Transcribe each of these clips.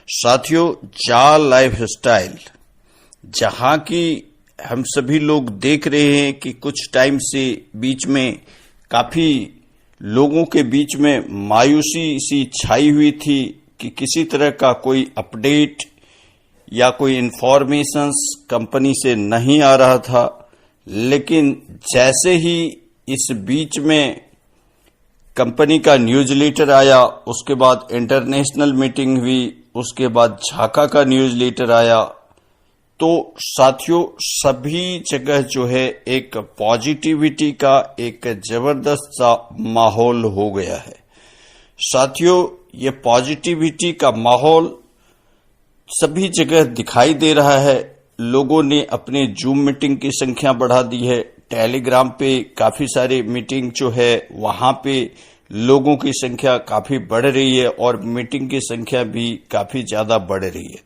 साथियों, जा लाइफस्टाइल, जहां की हम सभी लोग देख रहे हैं कि कुछ टाइम से बीच में काफी लोगों के बीच में मायूसी सी छाई हुई थी कि किसी तरह का कोई अपडेट या कोई इंफॉर्मेशंस कंपनी से नहीं आ रहा था। लेकिन जैसे ही इस बीच में कंपनी का न्यूज़लेटर आया, उसके बाद इंटरनेशनल मीटिंग हुई, उसके बाद झाका का न्यूज़लेटर आया, तो साथियों सभी जगह जो है एक पॉजिटिविटी का एक जबरदस्त सा माहौल हो गया है। साथियों, ये पॉजिटिविटी का माहौल सभी जगह दिखाई दे रहा है। लोगों ने अपने जूम मीटिंग की संख्या बढ़ा दी है। टेलीग्राम पे काफी सारे मीटिंग जो है वहां पे लोगों की संख्या काफी बढ़ रही है और मीटिंग की संख्या भी काफी ज्यादा बढ़ रही है,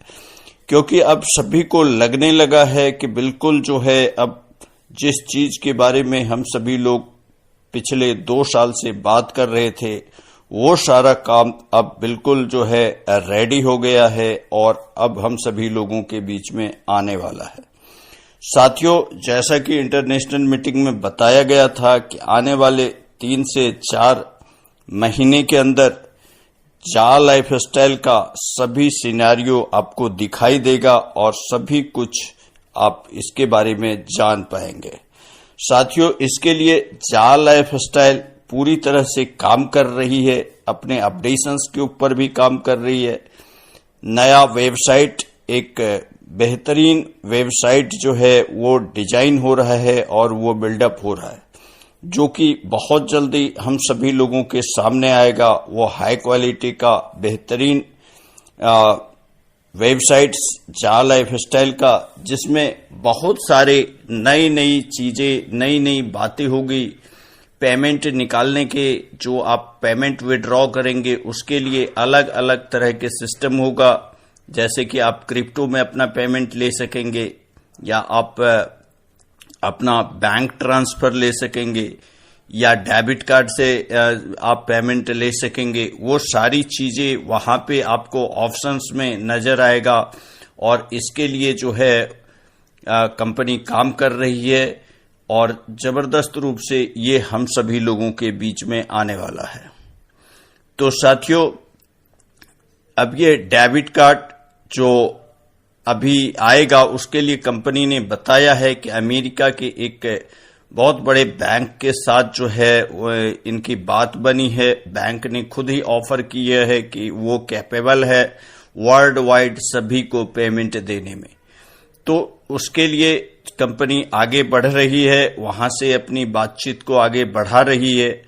क्योंकि अब सभी को लगने लगा है कि बिल्कुल जो है अब जिस चीज के बारे में हम सभी लोग पिछले 2 साल से बात कर रहे थे, वो सारा काम अब बिल्कुल जो है रेडी हो गया है और अब हम सभी लोगों के बीच में आने वाला है। साथियों, जैसा कि इंटरनेशनल मीटिंग में बताया गया था कि आने वाले 3 से 4 महीने के अंदर जा लाइफस्टाइल का सभी सिनेरियो आपको दिखाई देगा और सभी कुछ आप इसके बारे में जान पाएंगे। साथियों, इसके लिए जा लाइफस्टाइल पूरी तरह से काम कर रही है, अपने अपडेशंस के ऊपर भी काम कर रही है। नया वेबसाइट, एक बेहतरीन वेबसाइट जो है वो डिजाइन हो रहा है और वो बिल्डअप हो रहा है, जो कि बहुत जल्दी हम सभी लोगों के सामने आएगा। वो हाई क्वालिटी का बेहतरीन वेबसाइट्स जा लाइफस्टाइल का, जिसमें बहुत सारे नई चीजें, नई बातें होगी। पेमेंट निकालने के, जो आप पेमेंट विड्रॉ करेंगे उसके लिए अलग अलग तरह के सिस्टम होगा। जैसे कि आप क्रिप्टो में अपना पेमेंट ले सकेंगे या आप अपना बैंक ट्रांसफर ले सकेंगे या डेबिट कार्ड से आप पेमेंट ले सकेंगे। वो सारी चीजें वहां पे आपको ऑप्शंस में नजर आएगा और इसके लिए जो है कंपनी काम कर रही है और जबरदस्त रूप से ये हम सभी लोगों के बीच में आने वाला है। तो साथियों, अब ये डेबिट कार्ड जो अभी आएगा उसके लिए कंपनी ने बताया है कि अमेरिका के एक बहुत बड़े बैंक के साथ जो है इनकी बात बनी है। बैंक ने खुद ही ऑफर किया है कि वो कैपेबल है वर्ल्ड वाइड सभी को पेमेंट देने में। तो उसके लिए कंपनी आगे बढ़ रही है, वहां से अपनी बातचीत को आगे बढ़ा रही है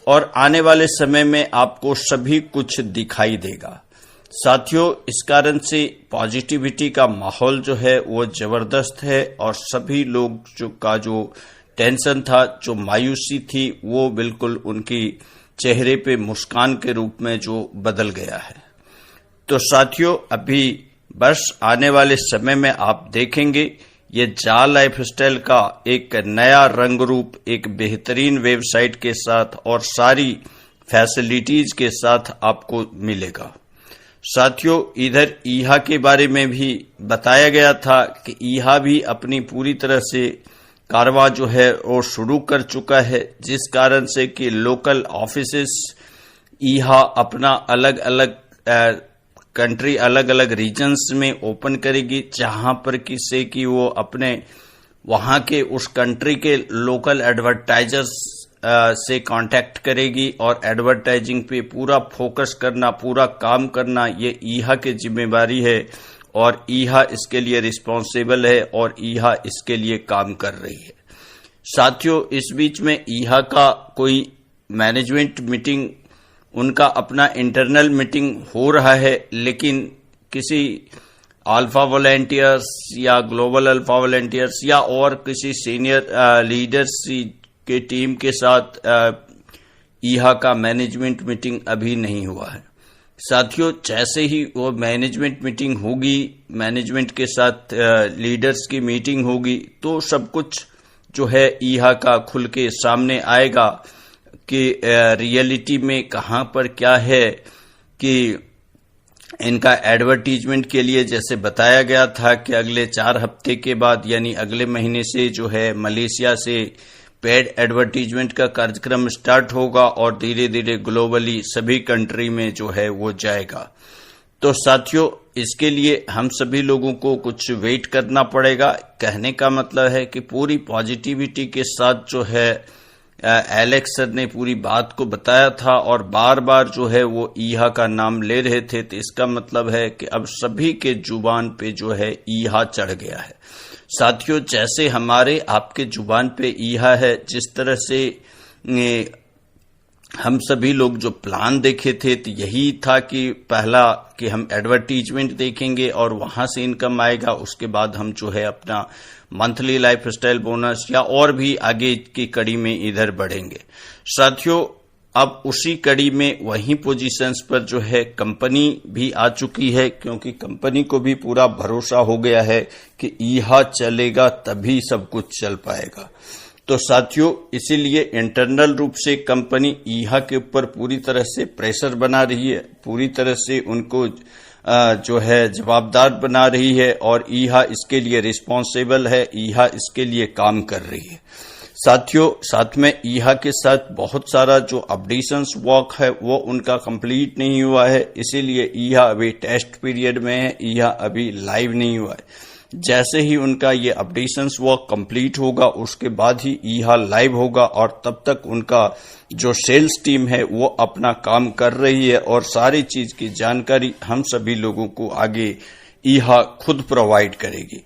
और आने वाले समय में आपको सभी कुछ दिखाई देगा। साथियों, इस कारण से पॉजिटिविटी का माहौल जो है वो जबरदस्त है और सभी लोग जो टेंशन था, जो मायूसी थी, वो बिल्कुल उनकी चेहरे पे मुस्कान के रूप में जो बदल गया है। तो साथियों, अभी बस आने वाले समय में आप देखेंगे ये जा लाइफस्टाइल का एक नया रंग रूप एक बेहतरीन वेबसाइट के साथ और सारी फैसिलिटीज के साथ आपको मिलेगा। साथियों, इधर ईहा के बारे में भी बताया गया था कि ईहा भी अपनी पूरी तरह से कारवां जो है वो शुरू कर चुका है, जिस कारण से कि लोकल ऑफिसेस ईहा अपना अलग अलग कंट्री, अलग अलग रीजन्स में ओपन करेगी, जहां पर किसी की वो अपने वहां के उस कंट्री के लोकल एडवर्टाइजर्स से कांटेक्ट करेगी और एडवर्टाइजिंग पे पूरा फोकस करना, पूरा काम करना ये ईहा की जिम्मेवारी है और ईहा इसके लिए रिस्पॉन्सिबल है और ईहा इसके लिए काम कर रही है। साथियों, इस बीच में ईहा का कोई मैनेजमेंट मीटिंग, उनका अपना इंटरनल मीटिंग हो रहा है, लेकिन किसी अल्फा वॉलंटियर्स या ग्लोबल अल्फा वॉलंटियर्स या और किसी सीनियर लीडर्स के टीम के साथ ईहा का मैनेजमेंट मीटिंग अभी नहीं हुआ है। साथियों, जैसे ही वो मैनेजमेंट मीटिंग होगी, मैनेजमेंट के साथ लीडर्स की मीटिंग होगी, तो सब कुछ जो है ईहा का खुल के सामने आएगा कि रियलिटी में कहां पर क्या है कि इनका एडवर्टीजमेंट के लिए जैसे बताया गया था कि अगले 4 हफ्ते के बाद यानी अगले महीने से जो है मलेशिया से पेड एडवर्टीजमेंट का कार्यक्रम स्टार्ट होगा और धीरे धीरे ग्लोबली सभी कंट्री में जो है वो जाएगा। तो साथियों, इसके लिए हम सभी लोगों को कुछ वेट करना पड़ेगा। कहने का मतलब है कि पूरी पॉजिटिविटी के साथ जो है एलेक्स सर ने पूरी बात को बताया था और बार बार जो है वो ईहा का नाम ले रहे थे, तो इसका मतलब है कि अब सभी के जुबान पे जो है ईहा चढ़ गया है। साथियों, जैसे हमारे आपके जुबान पे ईहा है, जिस तरह से हम सभी लोग जो प्लान देखे थे तो यही था कि पहला कि हम एडवर्टीजमेंट देखेंगे और वहां से इनकम आएगा, उसके बाद हम जो है अपना मंथली लाइफस्टाइल बोनस या और भी आगे की कड़ी में इधर बढ़ेंगे। साथियों, अब उसी कड़ी में वही पोजीशंस पर जो है कंपनी भी आ चुकी है, क्योंकि कंपनी को भी पूरा भरोसा हो गया है कि ईहा चलेगा तभी सब कुछ चल पाएगा। तो साथियों, इसीलिए इंटरनल रूप से कंपनी ईहा के ऊपर पूरी तरह से प्रेशर बना रही है, पूरी तरह से उनको जो है जवाबदार बना रही है और ईहा इसके लिए रिस्पॉन्सिबल है, ईहा इसके लिए काम कर रही है। साथियों, साथ में ईहा के साथ बहुत सारा जो अपडेशंस वर्क है वो उनका कंप्लीट नहीं हुआ है, इसीलिए ईहा अभी टेस्ट पीरियड में है, ईहा अभी लाइव नहीं हुआ है। जैसे ही उनका ये अपडेशंस वर्क कंप्लीट होगा उसके बाद ही ईहा लाइव होगा और तब तक उनका जो सेल्स टीम है वो अपना काम कर रही है और सारी चीज की जानकारी हम सभी लोगों को आगे ईहा खुद प्रोवाइड करेगी।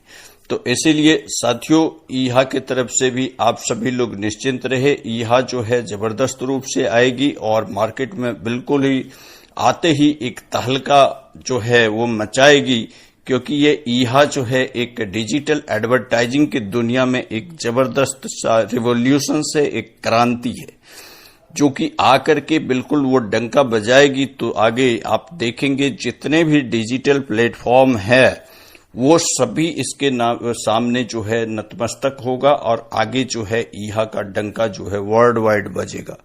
तो इसीलिए साथियों, ईहा की तरफ से भी आप सभी लोग निश्चिंत रहे। ईहा जो है जबरदस्त रूप से आएगी और मार्केट में बिल्कुल ही आते ही एक तहलका जो है वो मचाएगी, क्योंकि ये ईहा जो है एक डिजिटल एडवर्टाइजिंग की दुनिया में एक जबरदस्त सा रिवॉल्यूशन से एक क्रांति है, जो कि आकर के बिल्कुल वो डंका बजाएगी। तो आगे आप देखेंगे जितने भी डिजिटल प्लेटफॉर्म है वो सभी इसके सामने जो है नतमस्तक होगा और आगे जो है ईहा का डंका जो है वर्ल्ड वाइड बजेगा।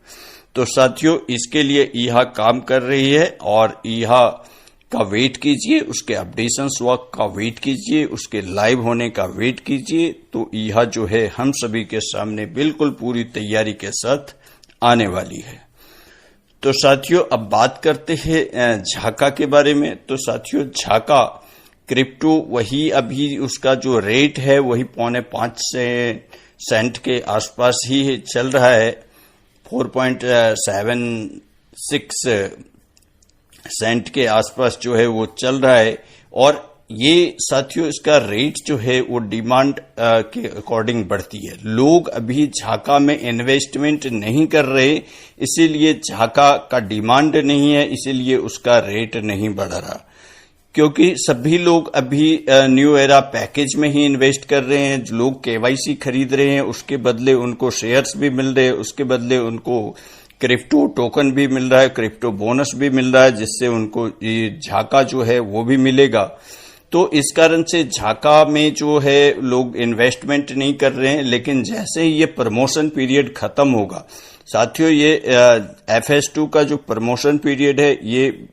तो साथियों, इसके लिए ईहा काम कर रही है और ईहा का वेट कीजिए, उसके अपडेशंस वर्क का वेट कीजिए, उसके लाइव होने का वेट कीजिए। तो ईहा जो है हम सभी के सामने बिल्कुल पूरी तैयारी के साथ आने वाली है। तो साथियों, अब बात करते हैं झाका के बारे में। तो साथियों, झाका क्रिप्टो वही अभी उसका जो रेट है वही 4.5 सेंट के आसपास ही चल रहा है, 4.76 सेंट के आसपास जो है वो चल रहा है। और ये साथियों, इसका रेट जो है वो डिमांड के अकॉर्डिंग बढ़ती है। लोग अभी झाका में इन्वेस्टमेंट नहीं कर रहे, इसीलिए झाका का डिमांड नहीं है, इसीलिए उसका रेट नहीं बढ़ रहा, क्योंकि सभी लोग अभी न्यू एरा पैकेज में ही इन्वेस्ट कर रहे हैं। लोग केवाईसी खरीद रहे हैं, उसके बदले उनको शेयर्स भी मिल रहे हैं, उसके बदले उनको क्रिप्टो टोकन भी मिल रहा है, क्रिप्टो बोनस भी मिल रहा है, जिससे उनको ये झाका जो है वो भी मिलेगा। तो इस कारण से झाका में जो है लोग इन्वेस्टमेंट नहीं कर रहे हैं। लेकिन जैसे ही ये प्रमोशन पीरियड खत्म होगा साथियों, ये FS2 का जो प्रमोशन पीरियड है ये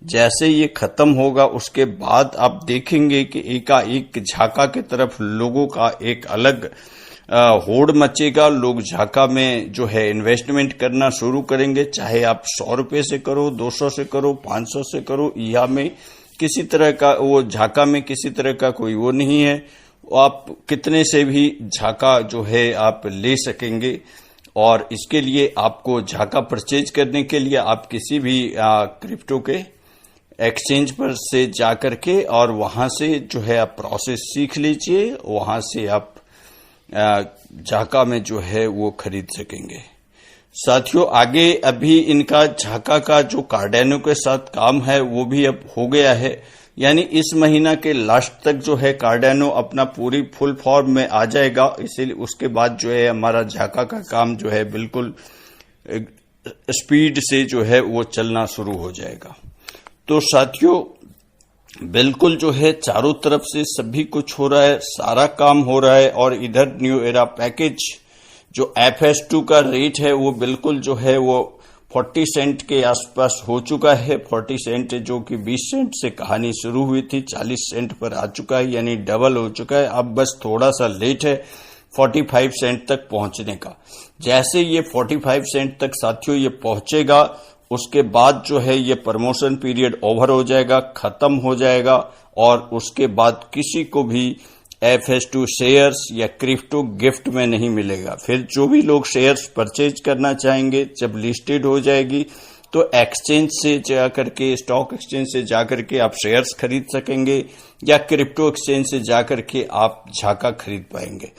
जैसे ये खत्म होगा उसके बाद आप देखेंगे कि एकाएक झाका की तरफ लोगों का एक अलग होड़ मचेगा। लोग झाका में जो है इन्वेस्टमेंट करना शुरू करेंगे, चाहे आप 100 रुपए से करो, 200 से करो, 500 से करो। यहाँ में किसी तरह का वो झाका में किसी तरह का कोई वो नहीं है, आप कितने से भी झाका जो है आप ले सकेंगे। और इसके लिए आपको झाका परचेज करने के लिए आप किसी भी क्रिप्टो के एक्सचेंज पर से जाकर के और वहां से जो है आप प्रोसेस सीख लीजिए, वहां से आप झाका में जो है वो खरीद सकेंगे। साथियों, आगे अभी इनका झाका का जो कार्डेनो के साथ काम है वो भी अब हो गया है, यानी इस महीना के लास्ट तक जो है कार्डेनो अपना पूरी फुल फॉर्म में आ जाएगा। इसीलिए उसके बाद जो है हमारा झाका का काम जो है बिल्कुल स्पीड से जो है वो चलना शुरू हो जाएगा। तो साथियों, बिल्कुल जो है चारों तरफ से सभी कुछ हो रहा है, सारा काम हो रहा है। और इधर न्यू एरा पैकेज जो FS2 का रेट है वो बिल्कुल जो है वो 40 सेंट के आसपास हो चुका है। 40 सेंट जो कि 20 सेंट से कहानी शुरू हुई थी, 40 सेंट पर आ चुका है, यानी डबल हो चुका है। अब बस थोड़ा सा लेट है 45 सेंट तक पहुंचने का। जैसे ये 45 सेंट तक साथियों ये पहुंचेगा, उसके बाद जो है ये प्रमोशन पीरियड ओवर हो जाएगा, खत्म हो जाएगा, और उसके बाद किसी को भी FS2 शेयर्स या क्रिप्टो गिफ्ट में नहीं मिलेगा। फिर जो भी लोग शेयर्स परचेज करना चाहेंगे, जब लिस्टेड हो जाएगी तो एक्सचेंज से जाकर के, स्टॉक एक्सचेंज से जाकर के आप शेयर्स खरीद सकेंगे, या क्रिप्टो एक्सचेंज से जाकर के आप झाका खरीद पाएंगे।